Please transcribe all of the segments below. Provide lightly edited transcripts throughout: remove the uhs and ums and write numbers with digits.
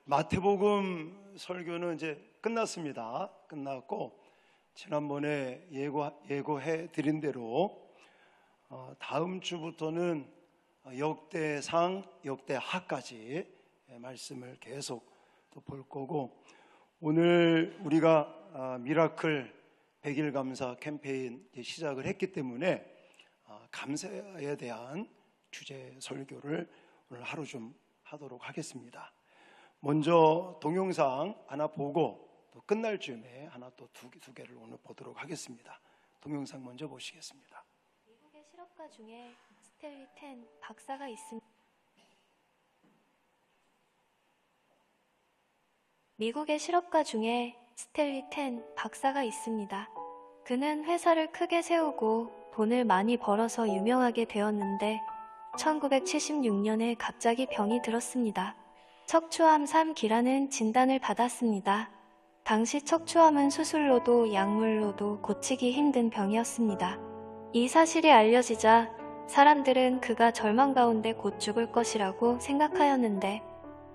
마태복음 설교는 이제 끝났습니다. 끝났고 지난번에 예고해 드린 대로 다음 주부터는 역대상, 역대하까지 말씀을 계속 또 볼 거고, 오늘 우리가 미라클 100일 감사 캠페인 시작을 했기 때문에 감사에 대한 주제 설교를 오늘 하루 좀 하도록 하겠습니다. 먼저 동영상 하나 보고 또 끝날 즈음에 하나 또 두 개를 오늘 보도록 하겠습니다. 동영상 먼저 보시겠습니다. 미국의 실업가 중에 스텔리 텐 박사가 있습니다. 미국의 실업가 중에 스텔리 텐 박사가 있습니다. 그는 회사를 크게 세우고 돈을 많이 벌어서 유명하게 되었는데 1976년에 갑자기 병이 들었습니다. 척추암 3기라는 진단을 받았습니다. 당시 척추암은 수술로도 약물로도 고치기 힘든 병이었습니다. 이 사실이 알려지자 사람들은 그가 절망 가운데 곧 죽을 것이라고 생각하였는데,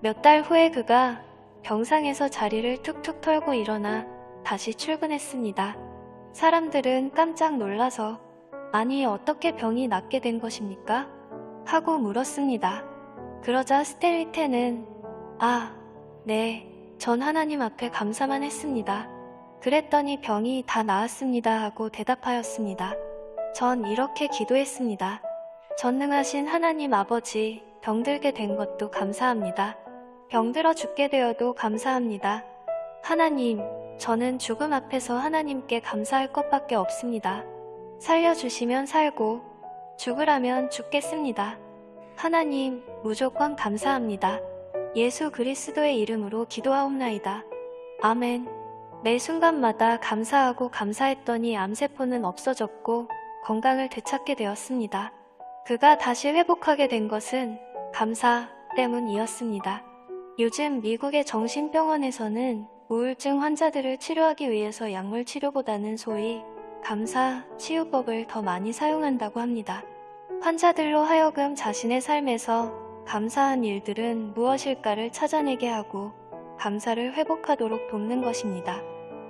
몇 달 후에 그가 병상에서 자리를 툭툭 털고 일어나 다시 출근했습니다. 사람들은 깜짝 놀라서 아니 어떻게 병이 낫게 된 것입니까? 하고 물었습니다. 그러자 스텔리 텐은 네, 전 하나님 앞에 감사만 했습니다. 그랬더니 병이 다 나았습니다 하고 대답하였습니다. 전 이렇게 기도했습니다. 전능하신 하나님 아버지, 병들게 된 것도 감사합니다. 병들어 죽게 되어도 감사합니다. 하나님, 저는 죽음 앞에서 하나님께 감사할 것밖에 없습니다. 살려주시면 살고 죽으라면 죽겠습니다. 하나님, 무조건 감사합니다. 예수 그리스도의 이름으로 기도하옵나이다. 아멘. 매 순간마다 감사하고 감사했더니 암세포는 없어졌고 건강을 되찾게 되었습니다. 그가 다시 회복하게 된 것은 감사 때문이었습니다. 요즘 미국의 정신병원에서는 우울증 환자들을 치료하기 위해서 약물 치료보다는 소위 감사 치유법을 더 많이 사용한다고 합니다. 환자들로 하여금 자신의 삶에서 감사한 일들은 무엇일까를 찾아내게 하고 감사를 회복하도록 돕는 것입니다.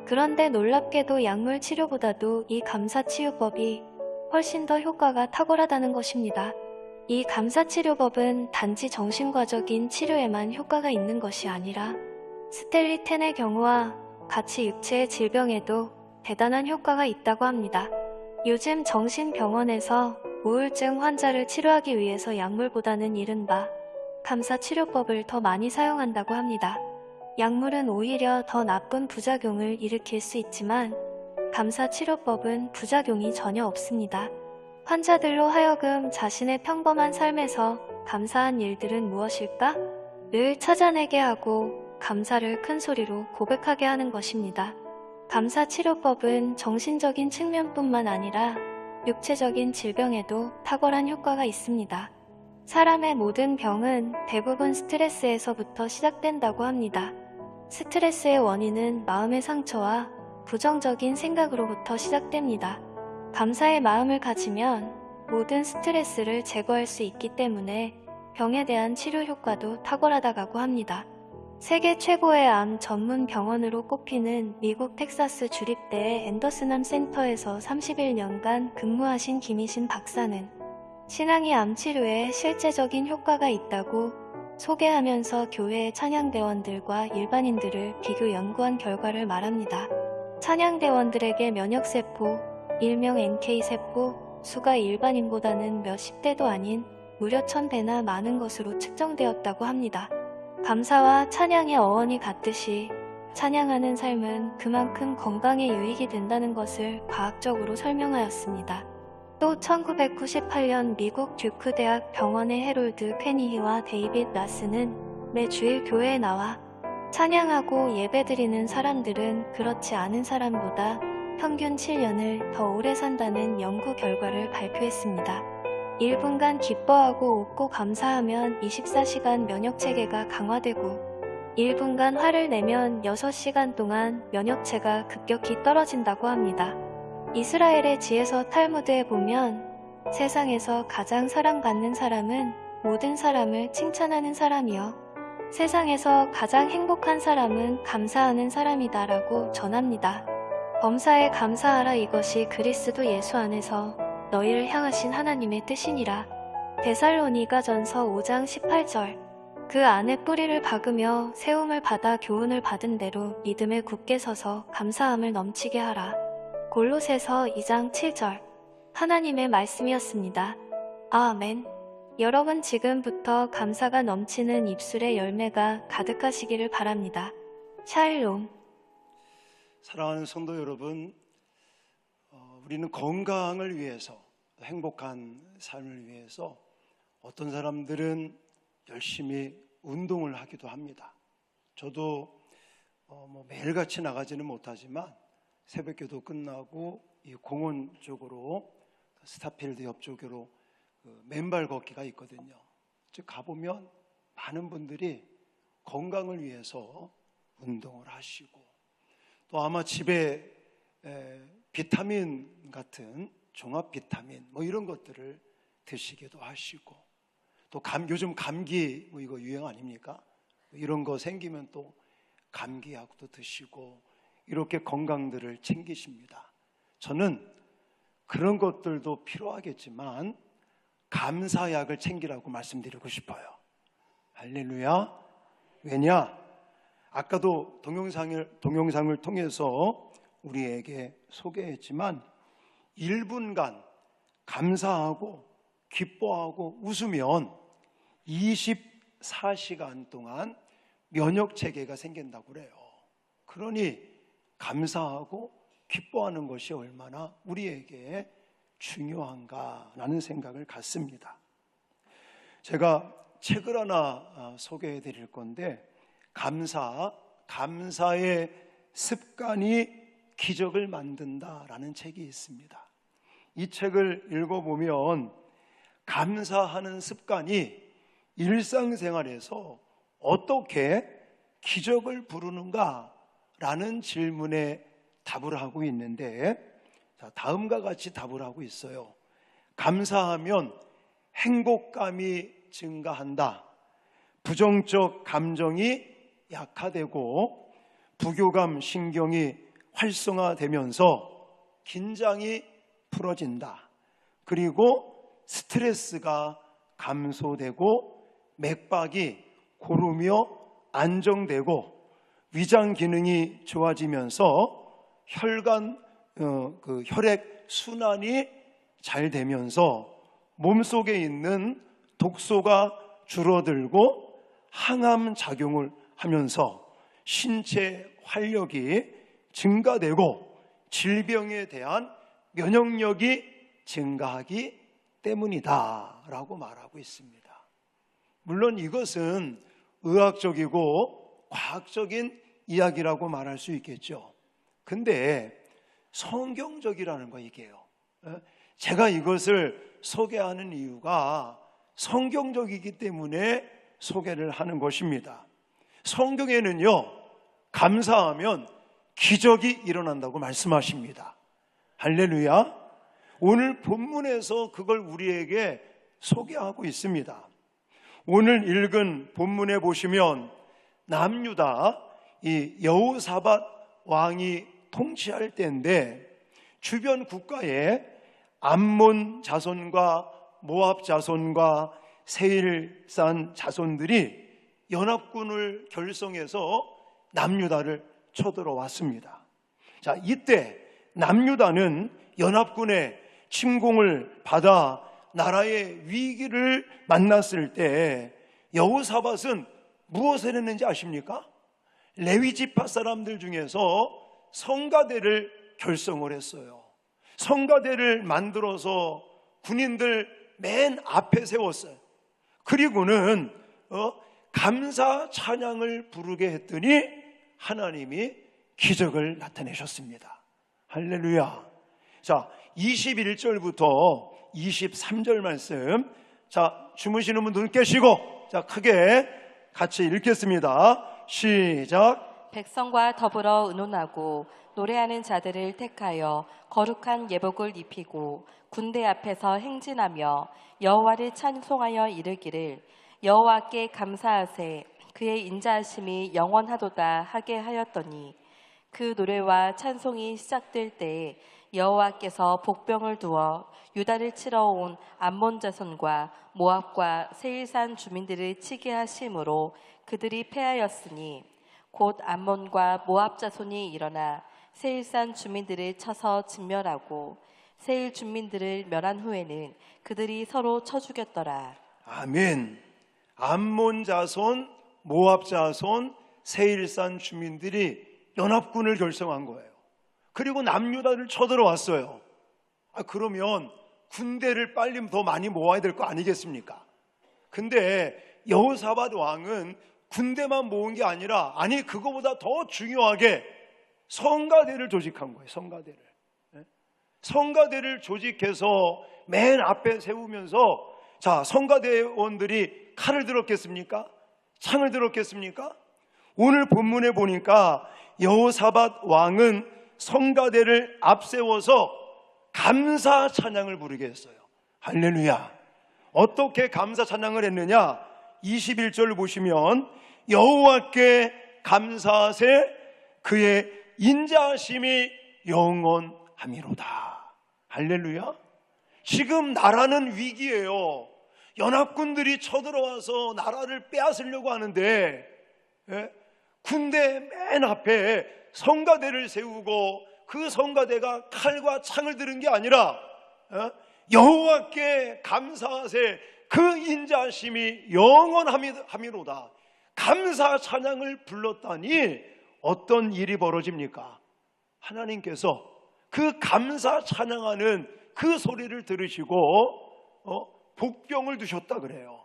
그런데 놀랍게도 약물 치료보다도 이 감사 치유법이 훨씬 더 효과가 탁월하다는 것입니다. 이 감사치료법은 단지 정신과적인 치료에만 효과가 있는 것이 아니라 스텔리 텐의 경우와 같이 육체의 질병에도 대단한 효과가 있다고 합니다. 요즘 정신병원에서 우울증 환자를 치료하기 위해서 약물보다는 이른바 감사치료법을 더 많이 사용한다고 합니다. 약물은 오히려 더 나쁜 부작용을 일으킬 수 있지만 감사치료법은 부작용이 전혀 없습니다. 환자들로 하여금 자신의 평범한 삶에서 감사한 일들은 무엇일까? 를 찾아내게 하고 감사를 큰 소리로 고백하게 하는 것입니다. 감사치료법은 정신적인 측면뿐만 아니라 육체적인 질병에도 탁월한 효과가 있습니다. 사람의 모든 병은 대부분 스트레스에서부터 시작된다고 합니다. 스트레스의 원인은 마음의 상처와 부정적인 생각으로부터 시작됩니다. 감사의 마음을 가지면 모든 스트레스를 제거할 수 있기 때문에 병에 대한 치료 효과도 탁월하다고 합니다. 세계 최고의 암 전문 병원으로 꼽히는 미국 텍사스 주립대의 앤더슨암 센터에서 31년간 근무하신 김희신 박사는 신앙이 암 치료에 실제적인 효과가 있다고 소개하면서 교회의 찬양대원들과 일반인들을 비교 연구한 결과를 말합니다. 찬양대원들에게 면역세포, 일명 NK세포 수가 일반인보다는 몇십 대도 아닌 무려 1000배나 많은 것으로 측정되었다고 합니다. 감사와 찬양의 어원이 같듯이 찬양하는 삶은 그만큼 건강에 유익이 된다는 것을 과학적으로 설명하였습니다. 또 1998년 미국 듀크 대학 병원의 해롤드 퀘니히와 데이빗 라스는 매 주일 교회에 나와 찬양하고 예배드리는 사람들은 그렇지 않은 사람보다 평균 7년을 더 오래 산다는 연구 결과를 발표했습니다. 1분간 기뻐하고 웃고 감사하면 24시간 면역체계가 강화되고 1분간 화를 내면 6시간 동안 면역체가 급격히 떨어진다고 합니다. 이스라엘의 지에서 탈무드에 보면 세상에서 가장 사랑받는 사람은 모든 사람을 칭찬하는 사람이요 세상에서 가장 행복한 사람은 감사하는 사람이다라고 전합니다. 범사에 감사하라. 이것이 그리스도 예수 안에서 너희를 향하신 하나님의 뜻이니라. 데살로니가전서 5장 18절. 그 안에 뿌리를 박으며 세움을 받아 교훈을 받은 대로 믿음에 굳게 서서 감사함을 넘치게 하라. 골로새서 2장 7절. 하나님의 말씀이었습니다. 아멘. 여러분 지금부터 감사가 넘치는 입술의 열매가 가득하시기를 바랍니다. 샬롬. 사랑하는 성도 여러분, 우리는 건강을 위해서, 행복한 삶을 위해서 어떤 사람들은 열심히 운동을 하기도 합니다. 저도 매일같이 나가지는 못하지만 새벽기도 끝나고 이 공원 쪽으로, 스타필드 옆쪽으로 맨발 걷기가 있거든요. 즉 가보면 많은 분들이 건강을 위해서 운동을 하시고, 또 아마 집에 비타민 같은 종합 비타민 이런 것들을 드시기도 하시고, 또 요즘 감기 이거 유행 아닙니까? 이런 거 생기면 또 감기약도 드시고 이렇게 건강들을 챙기십니다. 저는 그런 것들도 필요하겠지만 감사약을 챙기라고 말씀드리고 싶어요. 할렐루야. 왜냐? 아까도 동영상을 통해서 우리에게 소개했지만 1분간 감사하고 기뻐하고 웃으면 24시간 동안 면역 체계가 생긴다고 그래요. 그러니 감사하고 기뻐하는 것이 얼마나 우리에게 중요한가라는 생각을 갖습니다. 제가 책을 하나 소개해 드릴 건데, 감사의 습관이 기적을 만든다라는 책이 있습니다. 이 책을 읽어보면 감사하는 습관이 일상생활에서 어떻게 기적을 부르는가라는 질문에 답을 하고 있는데, 다음과 같이 답을 하고 있어요. 감사하면 행복감이 증가한다. 부정적 감정이 약화되고 부교감 신경이 활성화되면서 긴장이 풀어진다. 그리고 스트레스가 감소되고 맥박이 고르며 안정되고 위장 기능이 좋아지면서 혈액 순환이 잘 되면서 몸속에 있는 독소가 줄어들고 항암 작용을 하면서 신체 활력이 증가되고 질병에 대한 면역력이 증가하기 때문이다 라고 말하고 있습니다. 물론 이것은 의학적이고 과학적인 이야기라고 말할 수 있겠죠. 근데 성경적이라는 거 이게요. 제가 이것을 소개하는 이유가 성경적이기 때문에 소개를 하는 것입니다. 성경에는요, 감사하면 기적이 일어난다고 말씀하십니다. 할렐루야. 오늘 본문에서 그걸 우리에게 소개하고 있습니다. 오늘 읽은 본문에 보시면 남유다 이 여호사밧 왕이 통치할 때인데, 주변 국가에 암몬 자손과 모압 자손과 세일산 자손들이 연합군을 결성해서 남유다를 쳐들어왔습니다. 자, 이때 남유다는 연합군의 침공을 받아 나라의 위기를 만났을 때 여호사밧은 무엇을 했는지 아십니까? 레위 지파 사람들 중에서 성가대를 결성을 했어요. 성가대를 만들어서 군인들 맨 앞에 세웠어요. 그리고는 감사 찬양을 부르게 했더니 하나님이 기적을 나타내셨습니다. 할렐루야. 자, 21절부터 23절 말씀. 자, 주무시는 분 눈 깨시고, 자, 크게 같이 읽겠습니다. 시작. 백성과 더불어 의논하고 노래하는 자들을 택하여 거룩한 예복을 입히고 군대 앞에서 행진하며 여호와를 찬송하여 이르기를, 여호와께 감사하세. 그의 인자하심이 영원하도다 하게 하였더니 그 노래와 찬송이 시작될 때에 여호와께서 복병을 두어 유다를 치러 온 암몬 자손과 모압과 세일산 주민들을 치게 하심으로 그들이 패하였으니 곧 암몬과 모압 자손이 일어나 세일산 주민들을 쳐서 진멸하고 세일 주민들을 멸한 후에는 그들이 서로 쳐 죽였더라. 아멘. 암몬 자손, 모압 자손, 세일산 주민들이 연합군을 결성한 거예요. 그리고 남유다를 쳐들어왔어요. 그러면 군대를 빨리 더 많이 모아야 될 거 아니겠습니까? 근데 여호사밧 왕은 군대만 모은 게 아니라, 아니 그거보다 더 중요하게 성가대를 조직한 거예요. 성가대를. 성가대를 조직해서 맨 앞에 세우면서, 자, 성가대원들이 칼을 들었겠습니까? 창을 들었겠습니까? 오늘 본문에 보니까 여호사밧 왕은 성가대를 앞세워서 감사 찬양을 부르게 했어요. 할렐루야. 어떻게 감사 찬양을 했느냐? 21절 보시면 여호와께 감사하세 그의 인자하심이 영원함이로다. 할렐루야. 지금 나라는 위기예요. 연합군들이 쳐들어와서 나라를 빼앗으려고 하는데, 군대 맨 앞에 성가대를 세우고 그 성가대가 칼과 창을 들은 게 아니라 여호와께 감사하세 그 인자하심이 영원함이로다. 감사 찬양을 불렀다니 어떤 일이 벌어집니까? 하나님께서 그 감사 찬양하는 그 소리를 들으시고 복병을 두셨다 그래요.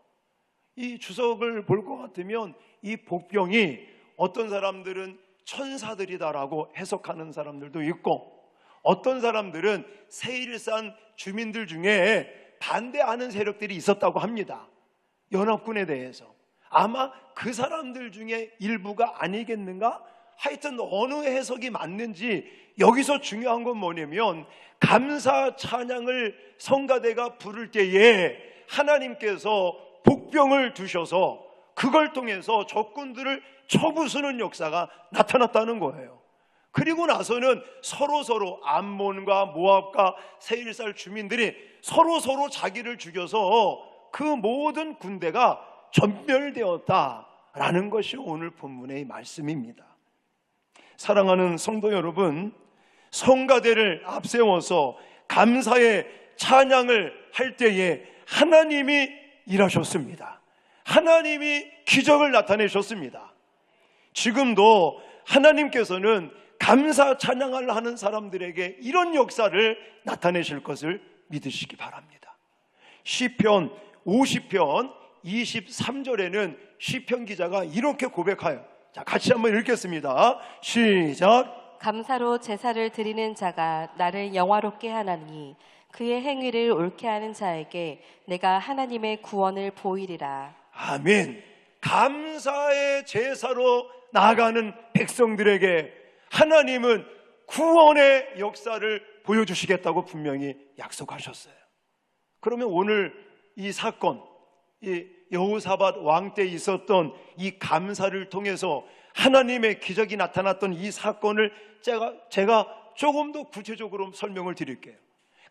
이 주석을 볼 것 같으면 이 복병이 어떤 사람들은 천사들이다라고 해석하는 사람들도 있고, 어떤 사람들은 세일산 주민들 중에 반대하는 세력들이 있었다고 합니다. 연합군에 대해서. 아마 그 사람들 중에 일부가 아니겠는가? 하여튼 어느 해석이 맞는지, 여기서 중요한 건 뭐냐면 감사 찬양을 성가대가 부를 때에 하나님께서 복병을 두셔서 그걸 통해서 적군들을 쳐부수는 역사가 나타났다는 거예요. 그리고 나서는 서로 암몬과 모압과 세일산 주민들이 서로 자기를 죽여서 그 모든 군대가 전멸되었다라는 것이 오늘 본문의 말씀입니다. 사랑하는 성도 여러분, 성가대를 앞세워서 감사의 찬양을 할 때에 하나님이 일하셨습니다. 하나님이 기적을 나타내셨습니다. 지금도 하나님께서는 감사 찬양을 하는 사람들에게 이런 역사를 나타내실 것을 믿으시기 바랍니다. 시편 50편 23절에는 시편 기자가 이렇게 고백해요. 자, 같이 한번 읽겠습니다. 시작. 감사로 제사를 드리는 자가 나를 영화롭게 하나니 그의 행위를 옳게 하는 자에게 내가 하나님의 구원을 보이리라. 아멘. 감사의 제사로 나아가는 백성들에게 하나님은 구원의 역사를 보여주시겠다고 분명히 약속하셨어요. 그러면 오늘 이 사건, 이 여호사밧 왕 때 있었던 이 감사를 통해서 하나님의 기적이 나타났던 이 사건을 제가 조금 더 구체적으로 설명을 드릴게요.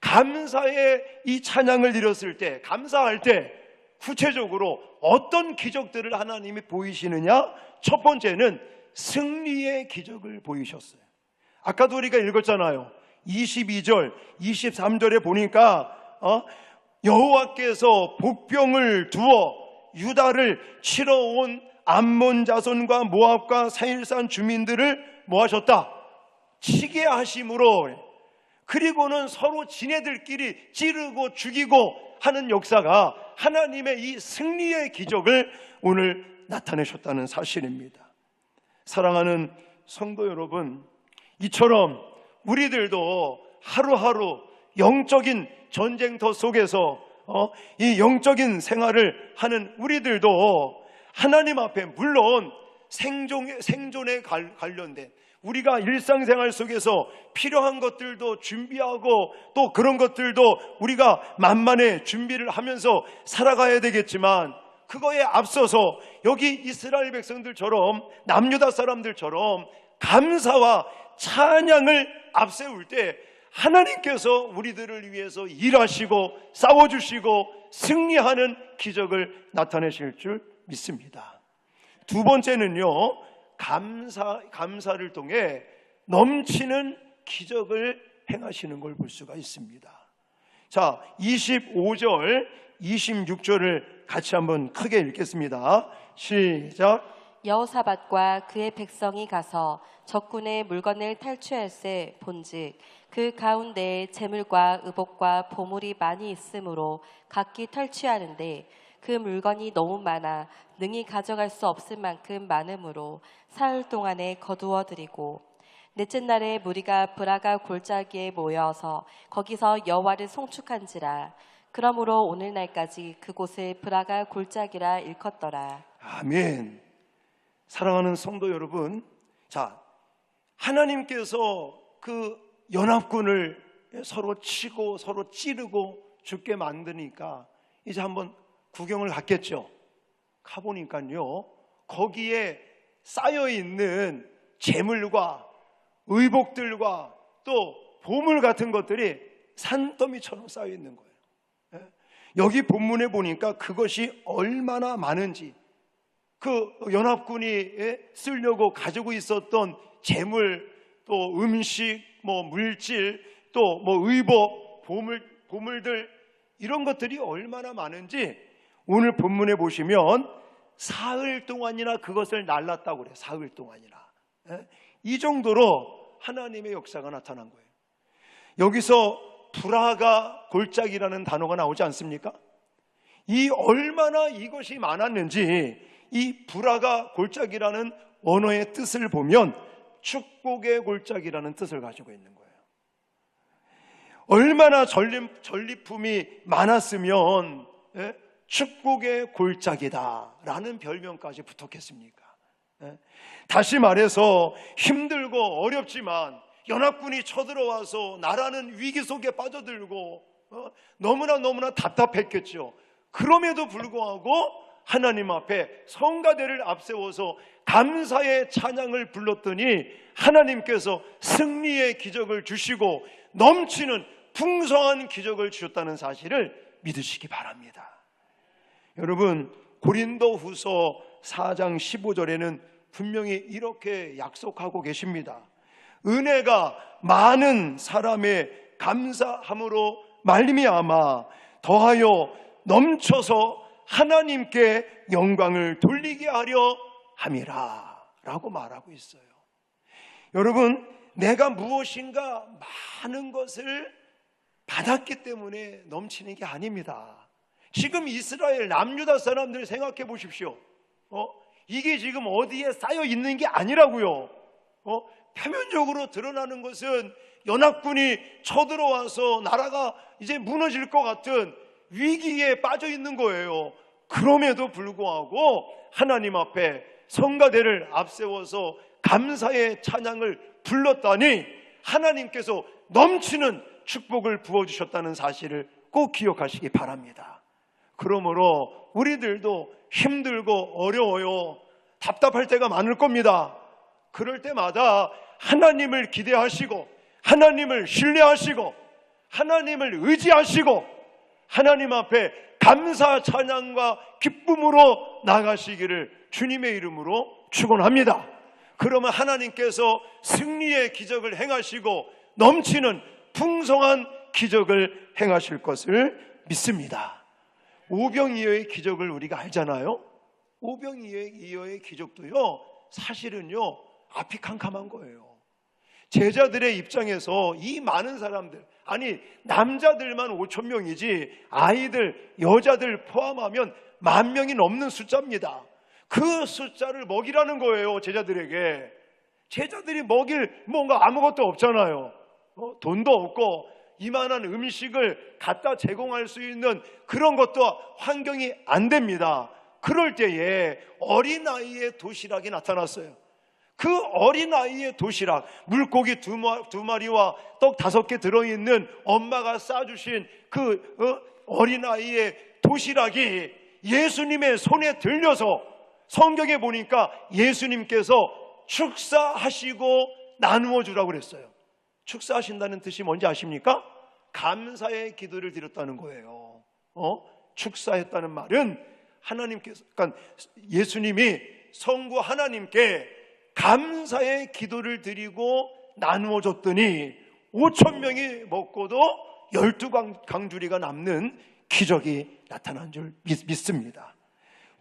감사의 이 찬양을 드렸을 때, 감사할 때 구체적으로 어떤 기적들을 하나님이 보이시느냐? 첫 번째는 승리의 기적을 보이셨어요. 아까도 우리가 읽었잖아요. 22절, 23절에 보니까 여호와께서 복병을 두어 유다를 치러 온 암몬 자손과 모압과 세일산 주민들을 뭐 하셨다? 치게 하심으로. 그리고는 서로 지네들끼리 찌르고 죽이고 하는 역사가 하나님의 이 승리의 기적을 오늘 나타내셨다는 사실입니다. 사랑하는 성도 여러분, 이처럼 우리들도 하루하루 영적인 전쟁터 속에서 이 영적인 생활을 하는 우리들도 하나님 앞에 물론 생존에 관련된 우리가 일상생활 속에서 필요한 것들도 준비하고 또 그런 것들도 우리가 만만의 준비를 하면서 살아가야 되겠지만, 그거에 앞서서 여기 이스라엘 백성들처럼 남유다 사람들처럼 감사와 찬양을 앞세울 때 하나님께서 우리들을 위해서 일하시고 싸워주시고 승리하는 기적을 나타내실 줄 믿습니다. 두 번째는요, 감사를 통해 넘치는 기적을 행하시는 걸 볼 수가 있습니다. 자, 25절, 26절을 같이 한번 크게 읽겠습니다. 시작. 여호사밧과 그의 백성이 가서 적군의 물건을 탈취할세 본즉 그 가운데에 재물과 의복과 보물이 많이 있으므로 각기 탈취하는데 그 물건이 너무 많아 능히 가져갈 수 없을 만큼 많으므로 사흘 동안에 거두어 드리고 넷째 날에 무리가 브라가 골짜기에 모여서 거기서 여호와를 송축한지라. 그러므로 오늘날까지 그곳을 브라가 골짜기라 일컫더라. 아멘. 사랑하는 성도 여러분, 자, 하나님께서 그 연합군을 서로 치고 서로 찌르고 죽게 만드니까 이제 한번 구경을 갔겠죠. 가보니까요, 거기에 쌓여있는 재물과 의복들과 또 보물 같은 것들이 산더미처럼 쌓여있는 거예요. 여기 본문에 보니까 그것이 얼마나 많은지, 그 연합군이 쓰려고 가지고 있었던 재물, 또 음식, 물질, 또 의복, 보물들, 이런 것들이 얼마나 많은지 오늘 본문에 보시면 사흘 동안이나 그것을 날랐다고 그래요. 사흘 동안이나. 이 정도로 하나님의 역사가 나타난 거예요. 여기서 브라가 골짜기라는 단어가 나오지 않습니까? 이 얼마나 이것이 많았는지 이 브라가 골짜기라는 언어의 뜻을 보면 축복의 골짜기라는 뜻을 가지고 있는 거예요. 얼마나 전리품이 많았으면 축복의 골짜기다라는 별명까지 붙었겠습니까? 다시 말해서 힘들고 어렵지만 연합군이 쳐들어와서 나라는 위기 속에 빠져들고 너무나 답답했겠죠. 그럼에도 불구하고 하나님 앞에 성가대를 앞세워서 감사의 찬양을 불렀더니 하나님께서 승리의 기적을 주시고 넘치는 풍성한 기적을 주셨다는 사실을 믿으시기 바랍니다. 여러분, 고린도후서 4장 15절에는 분명히 이렇게 약속하고 계십니다. 은혜가 많은 사람의 감사함으로 말미암아 더하여 넘쳐서 하나님께 영광을 돌리게 하려 함이라 라고 말하고 있어요. 여러분, 내가 무엇인가 많은 것을 받았기 때문에 넘치는 게 아닙니다. 지금 이스라엘 남유다 사람들 생각해 보십시오. 이게 지금 어디에 쌓여 있는 게 아니라고요. 표면적으로 드러나는 것은 연합군이 쳐들어와서 나라가 이제 무너질 것 같은 위기에 빠져 있는 거예요. 그럼에도 불구하고 하나님 앞에 성가대를 앞세워서 감사의 찬양을 불렀다니 하나님께서 넘치는 축복을 부어주셨다는 사실을 꼭 기억하시기 바랍니다. 그러므로 우리들도 힘들고 어려워요. 답답할 때가 많을 겁니다. 그럴 때마다 하나님을 기대하시고 하나님을 신뢰하시고 하나님을 의지하시고 하나님 앞에 감사 찬양과 기쁨으로 나가시기를 주님의 이름으로 축원합니다. 그러면 하나님께서 승리의 기적을 행하시고 넘치는 풍성한 기적을 행하실 것을 믿습니다. 오병이어의 기적을 우리가 알잖아요. 오병이어의 기적도요, 사실은요 앞이 캄캄한 거예요. 제자들의 입장에서 이 많은 사람들, 아니 남자들만 5천 명이지 아이들, 여자들 포함하면 10,000명이 넘는 숫자입니다. 그 숫자를 먹이라는 거예요. 제자들에게. 제자들이 먹일 뭔가 아무것도 없잖아요. 돈도 없고 이만한 음식을 갖다 제공할 수 있는 그런 것도 환경이 안 됩니다. 그럴 때에 어린아이의 도시락이 나타났어요. 그 어린아이의 도시락, 물고기 두 마리와 떡 5개 들어있는 엄마가 싸주신 그 어린아이의 도시락이 예수님의 손에 들려서 성경에 보니까 예수님께서 축사하시고 나누어 주라고 그랬어요. 축사하신다는 뜻이 뭔지 아십니까? 감사의 기도를 드렸다는 거예요. 축사했다는 말은 하나님께서, 그러니까 예수님이 성부 하나님께 감사의 기도를 드리고 나누어 줬더니 5천 명이 먹고도 12강주리가 남는 기적이 나타난 줄 믿습니다.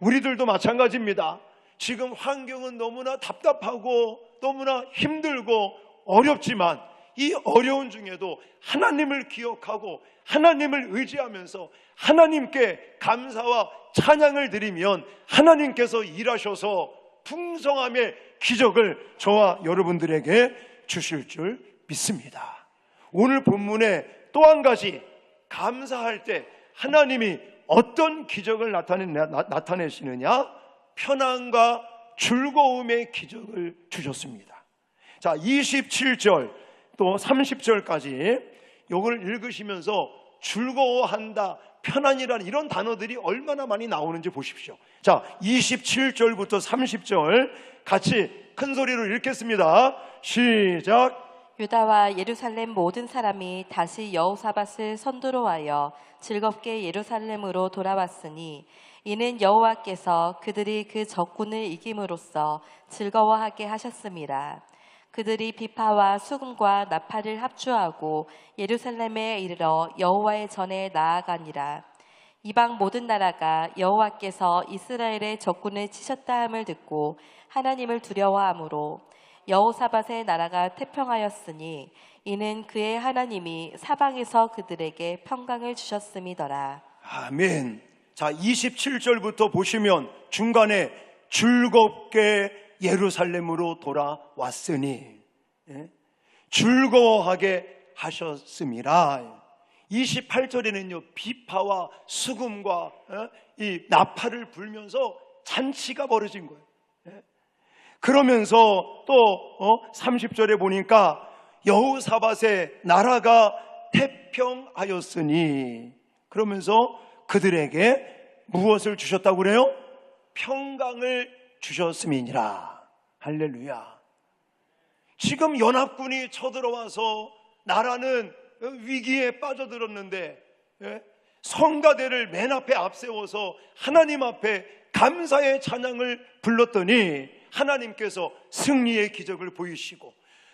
우리들도 마찬가지입니다. 지금 환경은 너무나 답답하고 너무나 힘들고 어렵지만 이 어려운 중에도 하나님을 기억하고 하나님을 의지하면서 하나님께 감사와 찬양을 드리면 하나님께서 일하셔서 풍성함의 기적을 저와 여러분들에게 주실 줄 믿습니다. 오늘 본문에 또 한 가지, 감사할 때 하나님이 어떤 기적을 나타내시느냐? 편안과 즐거움의 기적을 주셨습니다. 자, 27절 또 30절까지 이걸 읽으시면서 즐거워한다, 편안이라는 이런 단어들이 얼마나 많이 나오는지 보십시오. 자, 27절부터 30절 같이 큰 소리로 읽겠습니다. 시작. 유다와 예루살렘 모든 사람이 다시 여호사밧을 선두로하여 즐겁게 예루살렘으로 돌아왔으니 이는 여호와께서 그들이 그 적군을 이김으로써 즐거워하게 하셨습니다. 그들이 비파와 수금과 나팔을 합주하고 예루살렘에 이르러 여호와의 전에 나아가니라. 이방 모든 나라가 여호와께서 이스라엘의 적군을 치셨다함을 듣고 하나님을 두려워하므로 여호사밧의 나라가 태평하였으니 이는 그의 하나님이 사방에서 그들에게 평강을 주셨음이더라. 아멘. 자, 27절부터 보시면 중간에 즐겁게 예루살렘으로 돌아왔으니, 즐거워하게 하셨음이라. 28절에는요 비파와 수금과 이 나팔을 불면서 잔치가 벌어진 거예요. 그러면서 또 30절에 보니까 여호사밧의 나라가 태평하였으니, 그러면서 그들에게 무엇을 주셨다고 그래요? 평강을 주셨음이니라. 할렐루야. 지금 연합군이 쳐들어와서 나라는 위기에 빠져들었는데 성가대를 맨 앞에 앞세워서 하나님 앞에 감사의 찬양을 불렀더니 하나님께서 승리의 기적을 보이시고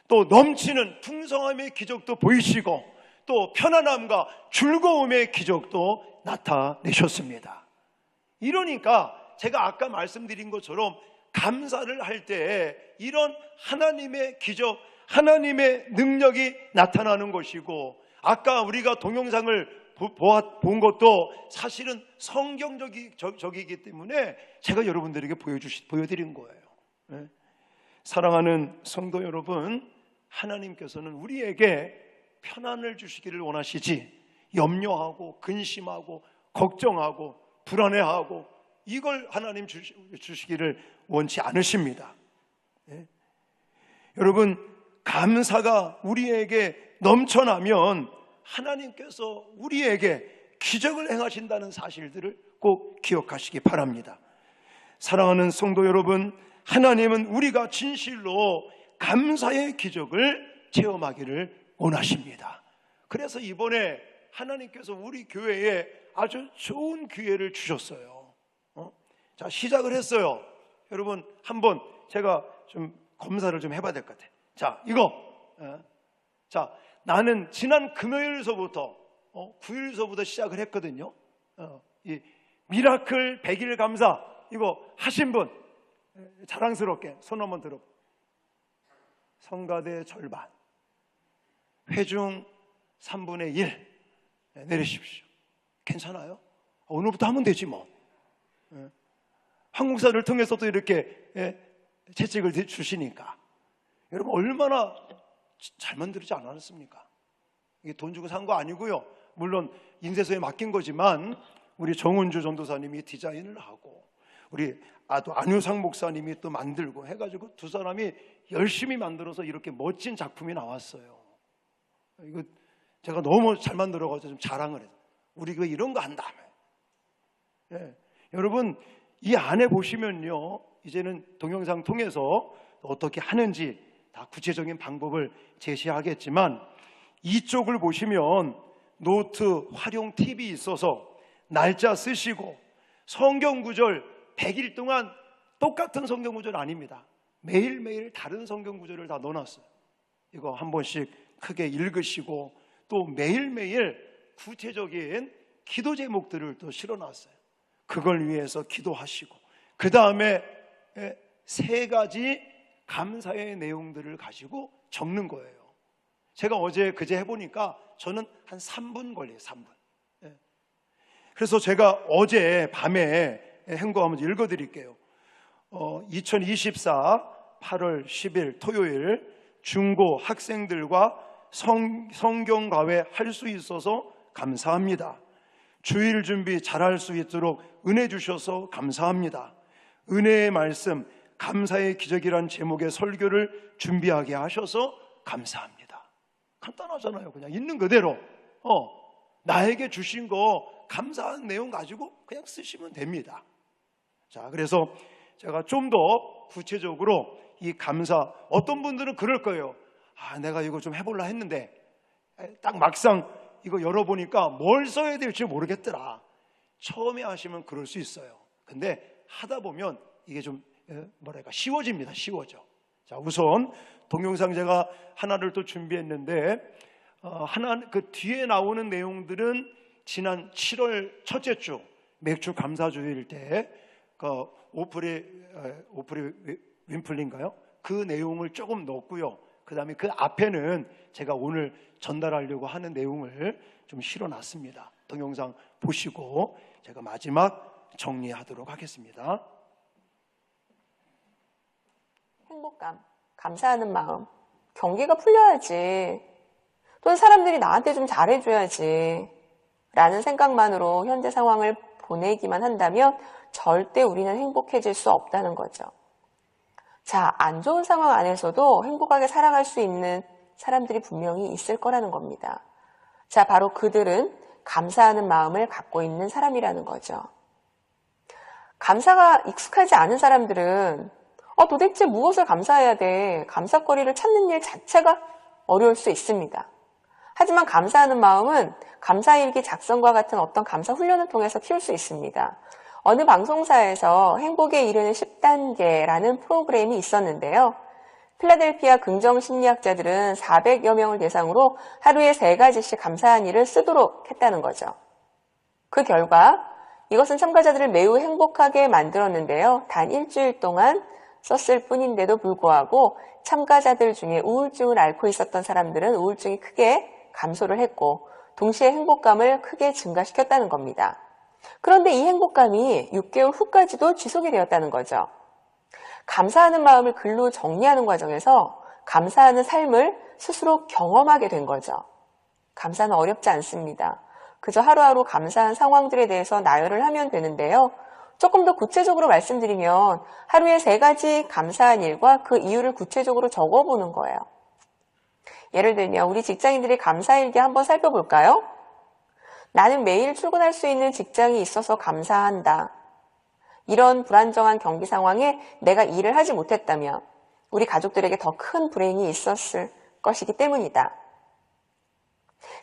또 넘치는 풍성함의 기적도 보이시고 또 편안함과 즐거움의 기적도 나타내셨습니다. 이러니까 제가 아까 말씀드린 것처럼 감사를 할 때 이런 하나님의 기적, 하나님의 능력이 나타나는 것이고, 아까 우리가 동영상을 본 것도 사실은 성경적이기 때문에 제가 여러분들에게 보여드린 거예요. 사랑하는 성도 여러분, 하나님께서는 우리에게 편안을 주시기를 원하시지 염려하고 근심하고 걱정하고 불안해하고 이걸 하나님 주시기를 원치 않으십니다. 여러분, 감사가 우리에게 넘쳐나면 하나님께서 우리에게 기적을 행하신다는 사실들을 꼭 기억하시기 바랍니다. 사랑하는 성도 여러분, 하나님은 우리가 진실로 감사의 기적을 체험하기를 원하십니다. 그래서 이번에 하나님께서 우리 교회에 아주 좋은 기회를 주셨어요. 자, 시작을 했어요. 여러분, 한번 제가 좀 검사를 좀 해봐야 될 것 같아요. 자, 이거. 자, 나는 지난 금요일서부터 9일서부터 시작을 했거든요. 이 미라클 100일 감사 이거 하신 분 자랑스럽게 손 한번 들어. 성가대 절반, 회중 3분의 1 내리십시오. 괜찮아요? 오늘부터 하면 되지 뭐. 한국사를 통해서도 이렇게 채찍을 주시니까 여러분 얼마나 잘 만들지 않았습니까? 이게 돈 주고 산 거 아니고요. 물론 인쇄소에 맡긴 거지만 우리 정은주 전도사님이 디자인을 하고 우리 또 안효상 목사님이 또 만들고 해가지고 두 사람이 열심히 만들어서 이렇게 멋진 작품이 나왔어요. 이거 제가 너무 잘 만들어가지고 좀 자랑을 해요. 우리 교회 이런 거 한다며. 여러분 이 안에 보시면요, 이제는 동영상 통해서 어떻게 하는지 다 구체적인 방법을 제시하겠지만, 이쪽을 보시면 노트 활용 팁이 있어서 날짜 쓰시고, 성경 구절 100일 동안 똑같은 성경 구절 아닙니다. 매일매일 다른 성경 구절을 다 넣어놨어요. 이거 한 번씩 크게 읽으시고, 또 매일매일 구체적인 기도 제목들을 또 실어놨어요. 그걸 위해서 기도하시고, 그 다음에 3가지 감사의 내용들을 가지고 적는 거예요. 제가 어제 그제 해보니까 저는 한 3분 걸려요. 3분. 그래서 제가 어제 밤에 행복하면서 읽어드릴게요. 2024 8월 10일 토요일 중고 학생들과 성경과외 할 수 있어서 감사합니다. 주일 준비 잘할 수 있도록 은혜 주셔서 감사합니다. 은혜의 말씀, 감사의 기적이란 제목의 설교를 준비하게 하셔서 감사합니다. 간단하잖아요. 그냥 있는 그대로 나에게 주신 거 감사한 내용 가지고 그냥 쓰시면 됩니다. 자, 그래서 제가 좀 더 구체적으로 이 감사, 어떤 분들은 그럴 거예요. 내가 이거 좀 해볼라 했는데 딱 막상 이거 열어보니까 뭘 써야 될지 모르겠더라. 처음에 하시면 그럴 수 있어요. 근데 하다 보면 이게 좀 쉬워집니다. 쉬워져. 자, 우선 동영상 제가 하나를 또 준비했는데, 그 뒤에 나오는 내용들은 지난 7월 첫째 주 맥주 감사주일 때 오프리 윈플리인가요? 그 내용을 조금 넣었고요. 그 다음에 그 앞에는 제가 오늘 전달하려고 하는 내용을 좀 실어놨습니다. 동영상 보시고 제가 마지막 정리하도록 하겠습니다. 행복감, 감사하는 마음, 경기가 풀려야지, 또는 사람들이 나한테 좀 잘해줘야지 라는 생각만으로 현재 상황을 보내기만 한다면 절대 우리는 행복해질 수 없다는 거죠. 자, 안 좋은 상황 안에서도 행복하게 살아갈 수 있는 사람들이 분명히 있을 거라는 겁니다. 자, 바로 그들은 감사하는 마음을 갖고 있는 사람이라는 거죠. 감사가 익숙하지 않은 사람들은 도대체 무엇을 감사해야 돼? 감사거리를 찾는 일 자체가 어려울 수 있습니다. 하지만 감사하는 마음은 감사일기 작성과 같은 어떤 감사 훈련을 통해서 키울 수 있습니다. 어느 방송사에서 행복에 이르는 10단계라는 프로그램이 있었는데요. 필라델피아 긍정심리학자들은 400여 명을 대상으로 하루에 3가지씩 감사한 일을 쓰도록 했다는 거죠. 그 결과 이것은 참가자들을 매우 행복하게 만들었는데요. 단 일주일 동안 썼을 뿐인데도 불구하고 참가자들 중에 우울증을 앓고 있었던 사람들은 우울증이 크게 감소를 했고 동시에 행복감을 크게 증가시켰다는 겁니다. 그런데 이 행복감이 6개월 후까지도 지속이 되었다는 거죠. 감사하는 마음을 글로 정리하는 과정에서 감사하는 삶을 스스로 경험하게 된 거죠. 감사는 어렵지 않습니다. 그저 하루하루 감사한 상황들에 대해서 나열을 하면 되는데요. 조금 더 구체적으로 말씀드리면 하루에 3가지 감사한 일과 그 이유를 구체적으로 적어보는 거예요. 예를 들면 우리 직장인들이 감사일기 한번 살펴볼까요? 나는 매일 출근할 수 있는 직장이 있어서 감사한다. 이런 불안정한 경기 상황에 내가 일을 하지 못했다면 우리 가족들에게 더 큰 불행이 있었을 것이기 때문이다.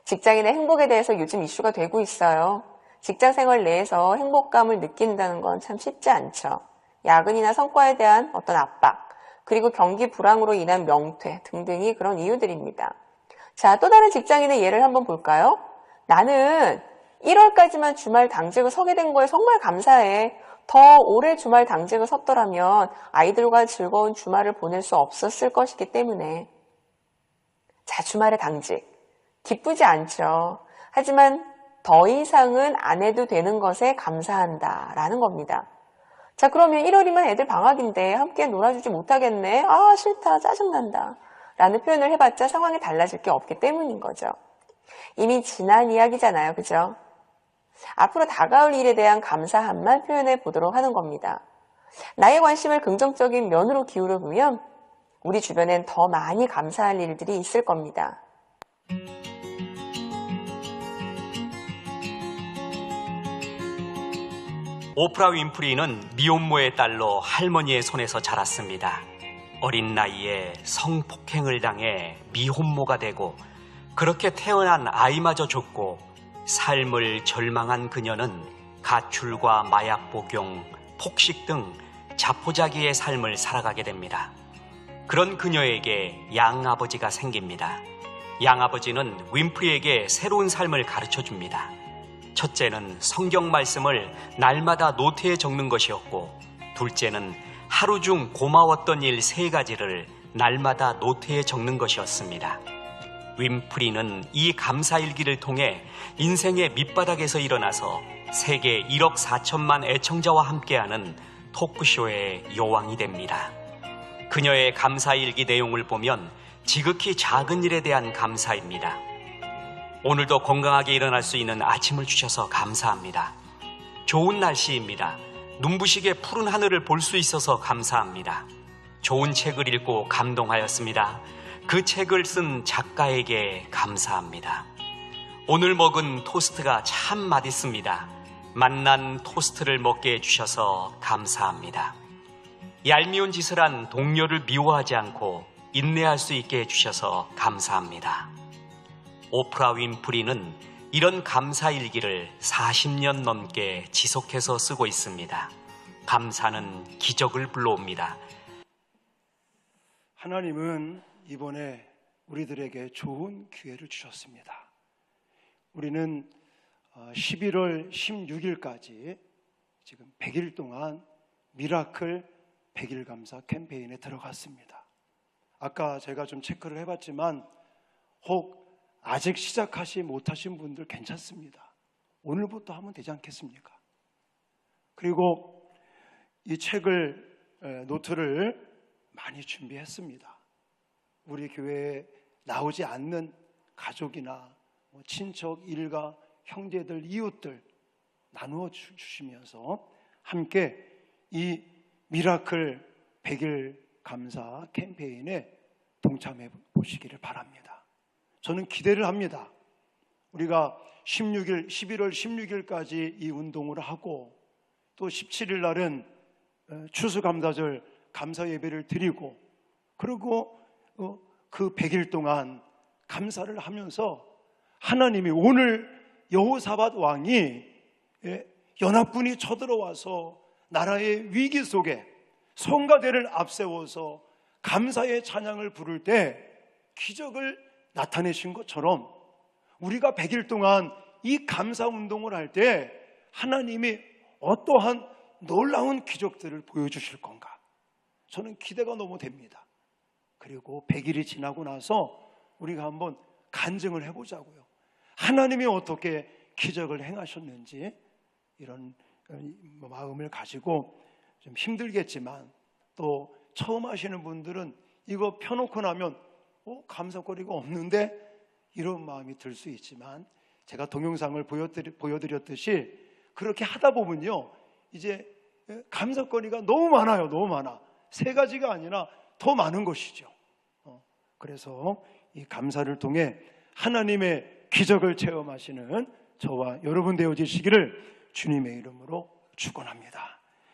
직장인의 행복에 대해서 요즘 이슈가 되고 있어요. 직장 생활 내에서 행복감을 느낀다는 건 참 쉽지 않죠. 야근이나 성과에 대한 어떤 압박, 그리고 경기 불황으로 인한 명퇴 등등이 그런 이유들입니다. 자, 또 다른 직장인의 예를 한번 볼까요? 나는 1월까지만 주말 당직을 서게 된 거에 정말 감사해. 더 오래 주말 당직을 섰더라면 아이들과 즐거운 주말을 보낼 수 없었을 것이기 때문에. 자, 주말의 당직. 기쁘지 않죠. 하지만 더 이상은 안 해도 되는 것에 감사한다라는 겁니다. 자, 그러면 1월이면 애들 방학인데 함께 놀아주지 못하겠네. 아, 싫다. 짜증난다. 라는 표현을 해봤자 상황이 달라질 게 없기 때문인 거죠. 이미 지난 이야기잖아요. 그죠? 앞으로 다가올 일에 대한 감사함만 표현해 보도록 하는 겁니다. 나의 관심을 긍정적인 면으로 기울여 보면 우리 주변엔 더 많이 감사할 일들이 있을 겁니다. 오프라 윈프리는 미혼모의 딸로 할머니의 손에서 자랐습니다. 어린 나이에 성폭행을 당해 미혼모가 되고 그렇게 태어난 아이마저 죽고 삶을 절망한 그녀는 가출과 마약 복용, 폭식 등 자포자기의 삶을 살아가게 됩니다. 그런 그녀에게 양아버지가 생깁니다. 양아버지는 윈프리에게 새로운 삶을 가르쳐 줍니다. 첫째는 성경 말씀을 날마다 노트에 적는 것이었고, 둘째는 하루 중 고마웠던 일 3가지를 날마다 노트에 적는 것이었습니다. 윈프리는 이 감사일기를 통해 인생의 밑바닥에서 일어나서 세계 1억 4천만 애청자와 함께하는 토크쇼의 여왕이 됩니다. 그녀의 감사일기 내용을 보면 지극히 작은 일에 대한 감사입니다. 오늘도 건강하게 일어날 수 있는 아침을 주셔서 감사합니다. 좋은 날씨입니다. 눈부시게 푸른 하늘을 볼 수 있어서 감사합니다. 좋은 책을 읽고 감동하였습니다. 그 책을 쓴 작가에게 감사합니다. 오늘 먹은 토스트가 참 맛있습니다. 맛난 토스트를 먹게 해주셔서 감사합니다. 얄미운 짓을 한 동료를 미워하지 않고 인내할 수 있게 해주셔서 감사합니다. 오프라 윈프리는 이런 감사일기를 40년 넘게 지속해서 쓰고 있습니다. 감사는 기적을 불러옵니다. 하나님은 이번에 우리들에게 좋은 기회를 주셨습니다. 우리는 11월 16일까지 지금 100일 동안 미라클 100일 감사 캠페인에 들어갔습니다. 아까 제가 좀 체크를 해봤지만 혹 아직 시작하지 못하신 분들 괜찮습니다. 오늘부터 하면 되지 않겠습니까? 그리고 이 책을, 노트를 많이 준비했습니다. 우리 교회에 나오지 않는 가족이나 친척, 일가, 형제들, 이웃들 나누어 주시면서 함께 이 미라클 100일 감사 캠페인에 동참해 보시기를 바랍니다. 저는 기대를 합니다. 우리가 11월 16일까지 이 운동을 하고 또 17일 날은 추수감사절 감사 예배를 드리고 그리고 그 100일 동안 감사를 하면서 하나님이 오늘 여호사밧 왕이 연합군이 쳐들어와서 나라의 위기 속에 성가대를 앞세워서 감사의 찬양을 부를 때 기적을 나타내신 것처럼 우리가 100일 동안 이 감사 운동을 할 때 하나님이 어떠한 놀라운 기적들을 보여주실 건가? 저는 기대가 너무 됩니다. 그리고 100일이 지나고 나서 우리가 한번 간증을 해보자고요. 하나님이 어떻게 기적을 행하셨는지 이런 마음을 가지고 좀 힘들겠지만 또 처음 하시는 분들은 이거 펴놓고 나면 감사거리가 없는데 이런 마음이 들 수 있지만 제가 동영상을 보여드렸듯이 그렇게 하다 보면요 이제 감사거리가 너무 많아요. 너무 많아. 3가지가 아니라 더 많은 것이죠. 그래서 이 감사를 통해 하나님의 기적을 체험하시는 저와 여러분 되어지시기를 주님의 이름으로 축원합니다.